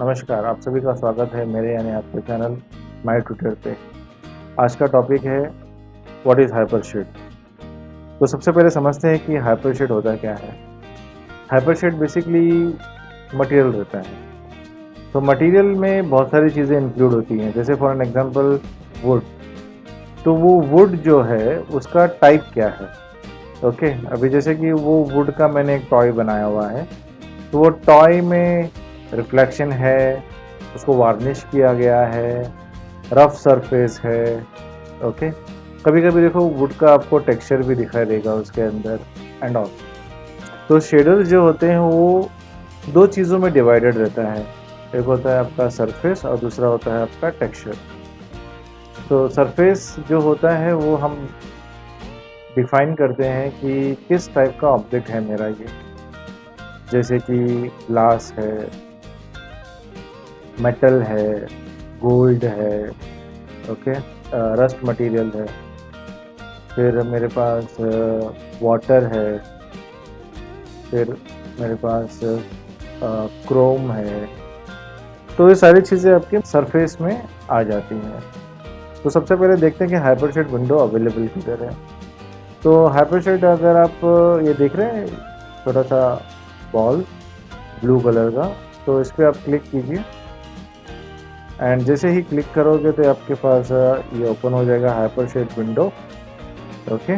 नमस्कार, आप सभी का स्वागत है मेरे यानी आपके चैनल माय ट्विटर पे। आज का टॉपिक है व्हाट इज़ हाइपरशेड। तो सबसे पहले समझते हैं कि हाइपरशेड होता क्या है। हाइपरशेड बेसिकली मटेरियल रहता है। तो मटेरियल में बहुत सारी चीज़ें इंक्लूड होती हैं, जैसे फॉर एन एग्जांपल वुड। तो वो वुड जो है उसका टाइप क्या है। ओके, अभी जैसे कि वो वुड का मैंने एक टॉय बनाया हुआ है, तो वो टॉय में रिफ्लेक्शन है, उसको वार्निश किया गया है, रफ सरफेस है। ओके, कभी कभी देखो वुड का आपको टेक्सचर भी दिखाई देगा उसके अंदर एंड ऑल। तो शेडर्स जो होते हैं वो दो चीज़ों में डिवाइडेड रहता है, एक होता है आपका सरफेस और दूसरा होता है आपका टेक्सचर। तो सरफेस जो होता है वो हम डिफाइन करते हैं कि किस टाइप का ऑब्जेक्ट है मेरा ये, जैसे कि ग्लास है, मेटल है, गोल्ड है, ओके, रस्ट मटेरियल है, फिर मेरे पास वाटर है, फिर मेरे पास क्रोम है। तो ये सारी चीज़ें आपके सरफेस में आ जाती हैं। तो सबसे पहले देखते हैं कि हाइपरशेड विंडो अवेलेबल किधर है। तो हाइपरशेड अगर आप ये देख रहे हैं छोटा सा बॉल ब्लू कलर का, तो इस पर आप क्लिक कीजिए एंड जैसे ही क्लिक करोगे तो आपके पास ये ओपन हो जाएगा हाइपरशेड विंडो। ओके,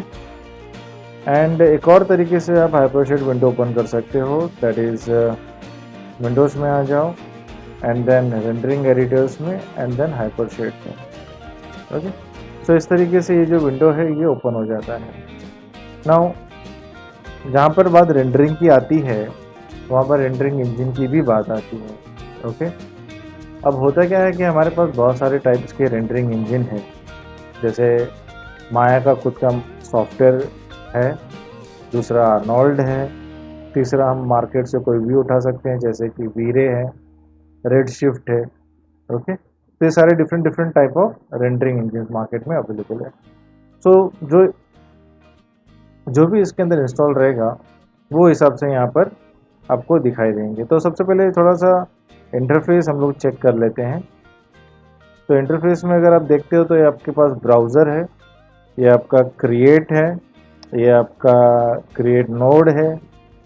एंड एक और तरीके से आप हाइपरशेड विंडो ओपन कर सकते हो, दैट इज़ विंडोज़ में आ जाओ एंड देन रेंडरिंग एडिटर्स में एंड देन हाइपरशेड में। ओके, सो इस तरीके से ये जो विंडो है ये ओपन हो जाता है। नाउ जहाँ पर बात रेंडरिंग की आती है वहाँ पर रेंडरिंग इंजन की भी बात आती है। ओके, अब होता क्या है कि हमारे पास बहुत सारे टाइप्स के रेंडरिंग इंजन है, जैसे माया का खुद का सॉफ्टवेयर है, दूसरा आर्नोल्ड है, तीसरा हम मार्केट से कोई भी उठा सकते हैं जैसे कि वीरे है, रेड शिफ्ट है। ओके, तो ये सारे different different type of rendering engine market में अवेलेबल है। सो जो भी इसके अंदर इंस्टॉल रहेगा वो हिसाब से यहाँ पर आपको दिखाई देंगे। तो सबसे पहले थोड़ा सा इंटरफेस हम लोग चेक कर लेते हैं। तो इंटरफेस में अगर आप देखते हो तो ये आपके पास ब्राउज़र है, ये आपका क्रिएट है, ये आपका क्रिएट नोड है,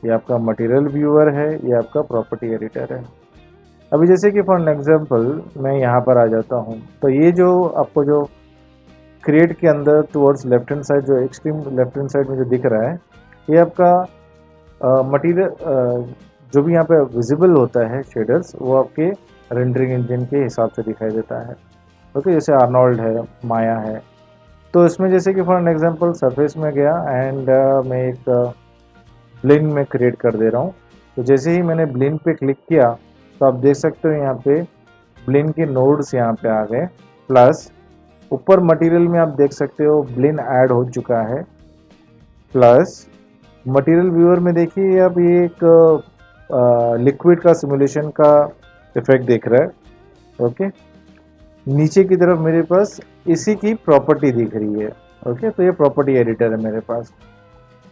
ये आपका मटेरियल व्यूअर है, ये आपका प्रॉपर्टी एडिटर है। अभी जैसे कि फॉर एग्जांपल मैं यहाँ पर आ जाता हूँ, तो ये जो आपको जो क्रिएट के अंदर टुवर्ड्स लेफ्ट हैंड साइड, जो एक्सट्रीम लेफ्ट हैंड साइड में जो दिख रहा है, ये आपका मटेरियल जो भी यहाँ पे विजिबल होता है शेडर्स, वो आपके रेंडरिंग इंजन के हिसाब से दिखाई देता है। ओके, जैसे आर्नोल्ड है, माया है। तो इसमें जैसे कि फॉर एन एग्जांपल सरफेस में गया एंड मैं एक ब्लिन में क्रिएट कर दे रहा हूँ। तो जैसे ही मैंने ब्लिन पे क्लिक किया तो आप देख सकते हो यहाँ पे ब्लिन के नोड्स यहाँ पे आ गए, प्लस ऊपर मटेरियल में आप देख सकते हो ब्लिन ऐड हो चुका है, प्लस मटेरियल व्यूअर में देखिए आप ये एक लिक्विड का सिमुलेशन का इफेक्ट देख रहा है। ओके, नीचे की तरफ मेरे पास इसी की प्रॉपर्टी दिख रही है। ओके, तो ये प्रॉपर्टी एडिटर है मेरे पास।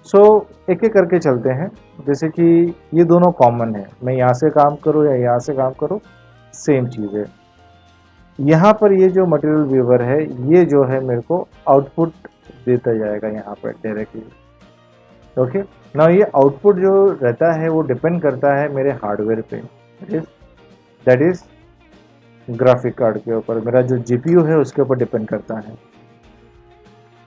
सो एक एक करके चलते हैं, जैसे कि ये दोनों कॉमन है, मैं यहाँ से काम करूँ या यहाँ से काम करूँ सेम चीज़ है। यहाँ पर ये जो मटेरियल व्यूअर है ये जो है मेरे को आउटपुट देता जाएगा यहाँ पर डायरेक्टली। ओके, ना ये आउटपुट जो रहता है वो डिपेंड करता है मेरे हार्डवेयर पे, दैट इज ग्राफिक कार्ड के ऊपर, मेरा जो जीपीयू है उसके ऊपर डिपेंड करता है।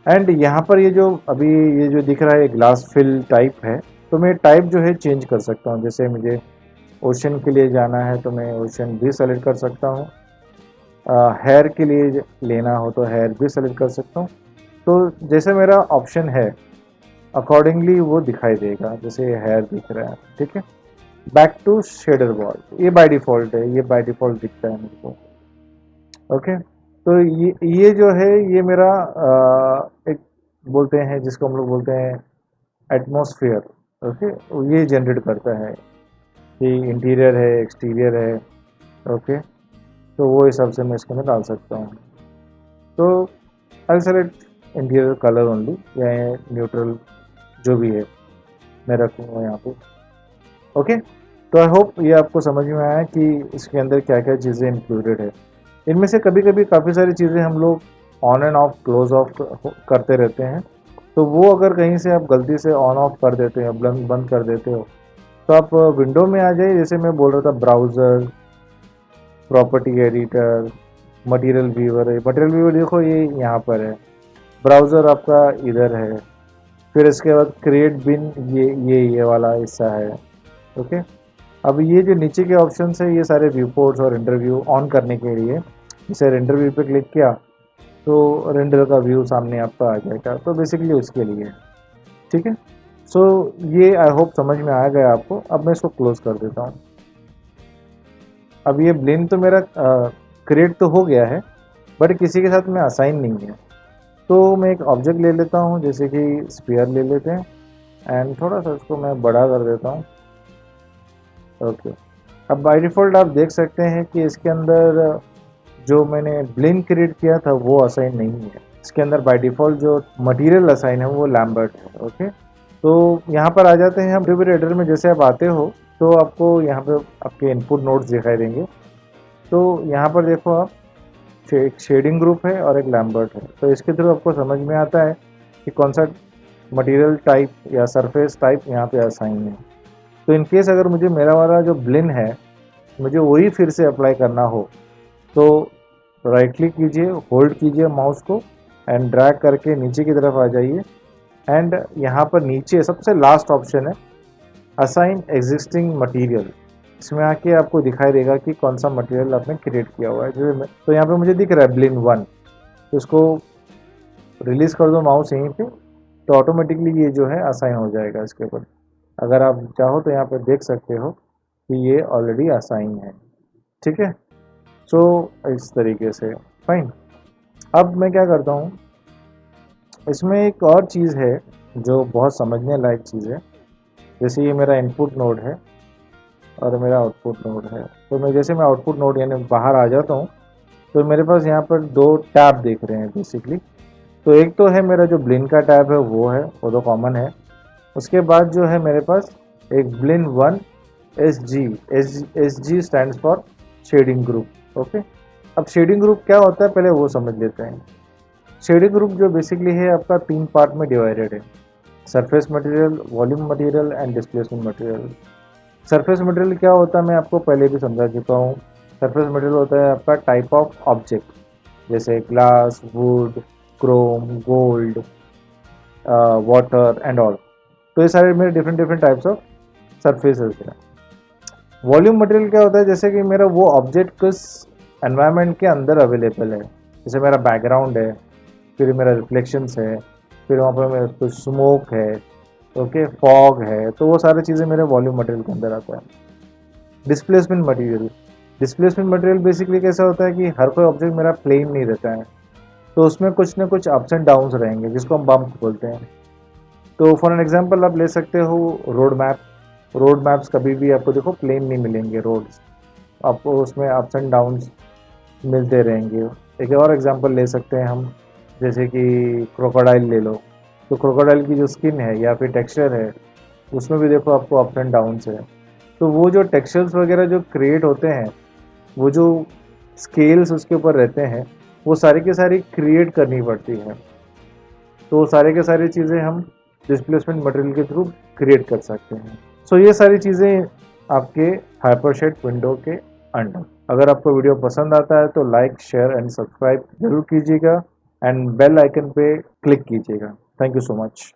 एंड यहाँ पर ये जो अभी ये जो दिख रहा है ग्लास फिल टाइप है, तो मैं टाइप जो है चेंज कर सकता हूँ। जैसे मुझे ओशन के लिए जाना है तो मैं ओशन भी सेलेक्ट कर सकता हूँ, हेयर के लिए लेना हो तो हेयर भी सेलेक्ट कर सकता हूँ। तो जैसे मेरा ऑप्शन है अकॉर्डिंगली वो दिखाई देगा, जैसे हेयर दिख रहा है। ठीक है, बैक टू शेडर बॉल, ये बाय डिफ़ॉल्ट है, ये बाय डिफ़ॉल्ट दिखता है मेरे को। ओके, तो ये जो है ये मेरा एक बोलते हैं जिसको हम लोग बोलते हैं एटमॉस्फेयर। ओके, ये जनरेट करता है कि इंटीरियर है, एक्सटीरियर है। ओके, तो वो हिसाब से मैं इसके अंदर डाल सकता हूँ। तो I select interior colour only, या न्यूट्रल जो भी है मैं रखूँगा यहाँ पे। ओके, तो आई होप ये आपको समझ में आया कि इसके अंदर क्या क्या चीज़ें इंक्लूडेड है। इनमें से कभी कभी काफ़ी सारी चीज़ें हम लोग on end of close of करते रहते हैं, तो वो अगर कहीं से आप गलती से ऑन ऑफ कर देते हो, बंद बंद कर देते हो, तो आप विंडो में आ जाइए। जैसे मैं बोल रहा था, browser, property editor, material viewer है। मटेरियल व्यूअर देखो ये यहाँ पर है, ब्राउज़र आपका इधर है, फिर इसके बाद क्रिएट बिन, ये वाला हिस्सा है। ओके, अब ये जो नीचे के ऑप्शन है ये सारे व्यू पोर्ट्स और इंटरव्यू ऑन करने के लिए, जैसे रेंडर व्यू पे क्लिक किया तो रेंडर का व्यू सामने आपका आ जाएगा, तो बेसिकली उसके लिए। ठीक है, सो ये आई होप समझ में आ गया आपको। अब मैं इसको क्लोज कर देता हूँ। अब ये ब्लेंड तो मेरा क्रिएट तो हो गया है, बट किसी के साथ में असाइन नहीं है। तो मैं एक ऑब्जेक्ट ले लेता हूँ, जैसे कि स्फीयर ले लेते हैं, एंड थोड़ा सा इसको मैं बड़ा कर देता हूँ। ओके, अब बाय डिफ़ॉल्ट आप देख सकते हैं कि इसके अंदर जो मैंने ब्लेंड क्रिएट किया था वो असाइन नहीं है। इसके अंदर बाय डिफ़ॉल्ट जो मटेरियल असाइन है वो लैम्बर्ट है। ओके, तो यहाँ पर आ जाते हैं हम। कंट्रीब्यूटर एडिटर में जैसे आप आते हो तो आपको यहाँ पे आपके इनपुट नोड्स दिखाई देंगे। तो यहाँ पर देखो आप, एक शेडिंग ग्रुप है और एक लैम्बर्ट है। तो इसके थ्रू आपको समझ में आता है कि कौन सा मटेरियल टाइप या सरफेस टाइप यहाँ पे असाइन है। तो इन केस अगर मुझे मेरा वाला जो ब्लेंड है मुझे वही फिर से अप्लाई करना हो, तो राइट क्लिक कीजिए, होल्ड कीजिए माउस को एंड ड्रैग करके नीचे की तरफ आ जाइए। एंड यहाँ पर नीचे सबसे लास्ट ऑप्शन है असाइन एग्जिस्टिंग मटेरियल। इसमें आके आपको दिखाई देगा कि कौन सा मटेरियल आपने क्रिएट किया हुआ है। जैसे तो यहाँ पे मुझे दिख रहा है ब्लेंड 1, तो इसको रिलीज़ कर दो माउस यहीं पे, तो ऑटोमेटिकली ये जो है असाइन हो जाएगा इसके ऊपर। अगर आप चाहो तो यहाँ पर देख सकते हो कि ये ऑलरेडी असाइन है। ठीक है, सो इस तरीके से फाइन। अब मैं क्या करता हूँ, इसमें एक और चीज़ है जो बहुत समझने लायक चीज़ है। जैसे ये मेरा इनपुट नोड है और मेरा आउटपुट नोड है, तो मैं जैसे मैं आउटपुट नोड यानी बाहर आ जाता हूँ तो मेरे पास यहाँ पर दो टैब दिख रहे हैं बेसिकली। तो एक तो है मेरा जो ब्लेंड का टैब है वो तो कॉमन है। उसके बाद जो है मेरे पास एक blend 1 S G stands for shading group. Okay, अब शेडिंग ग्रुप क्या होता है पहले वो समझ लेते हैं। शेडिंग ग्रुप जो बेसिकली है आपका 3 पार्ट में डिवाइडेड है, surface material, volume material and displacement material. Surface material क्या होता है मैं आपको पहले भी समझा चुका हूँ। सरफेस मटेरियल होता है आपका टाइप ऑफ ऑब्जेक्ट, जैसे glass, would, Chrome, gold, water and all. तो ये सारे मेरे different different types of surfaces हैं। वॉल्यूम मटेरियल क्या होता है, जैसे कि मेरा वो ऑब्जेक्ट किस एनवायरनमेंट के अंदर अवेलेबल है। जैसे मेरा बैकग्राउंड है, फिर मेरा रिफ्लेक्शंस है, फिर वहाँ पर मेरा कुछ स्मोक है, ओके, फॉग है, तो वो सारी चीज़ें मेरे वॉल्यूम मटेरियल के अंदर आता है। Displacement material, displacement material basically कैसा होता है कि हर कोई ऑब्जेक्ट मेरा प्लेन नहीं रहता है, तो उसमें कुछ ना कुछ अप्स एंड डाउन्स रहेंगे जिसको हम बम्प बोलते हैं। तो फॉर एन एग्जांपल आप ले सकते हो रोड मैप। रोड मैप्स कभी भी आपको देखो प्लेन नहीं मिलेंगे, रोड्स आपको उसमें अप्स एंड डाउन्स मिलते रहेंगे। एक और एग्जांपल ले सकते हैं हम, जैसे कि क्रोकोडाइल ले लो। तो क्रोकोडाइल की जो स्किन है या फिर टेक्सचर है उसमें भी देखो आपको अप्स एंड डाउन्स है। तो वो जो टेक्सचर्स वगैरह जो क्रिएट होते हैं, वो जो स्केल्स उसके ऊपर रहते हैं, वो सारी की सारी क्रिएट करनी पड़ती है। तो सारे के सारी चीज़ें हम डिस्प्लेसमेंट मटेरियल के थ्रू क्रिएट कर सकते हैं। सो ये सारी चीज़ें आपके हाइपरशेड विंडो के अंडर। अगर आपको वीडियो पसंद आता है तो लाइक, शेयर एंड सब्सक्राइब जरूर कीजिएगा एंड बेल आइकन पे क्लिक कीजिएगा। Thank you so much.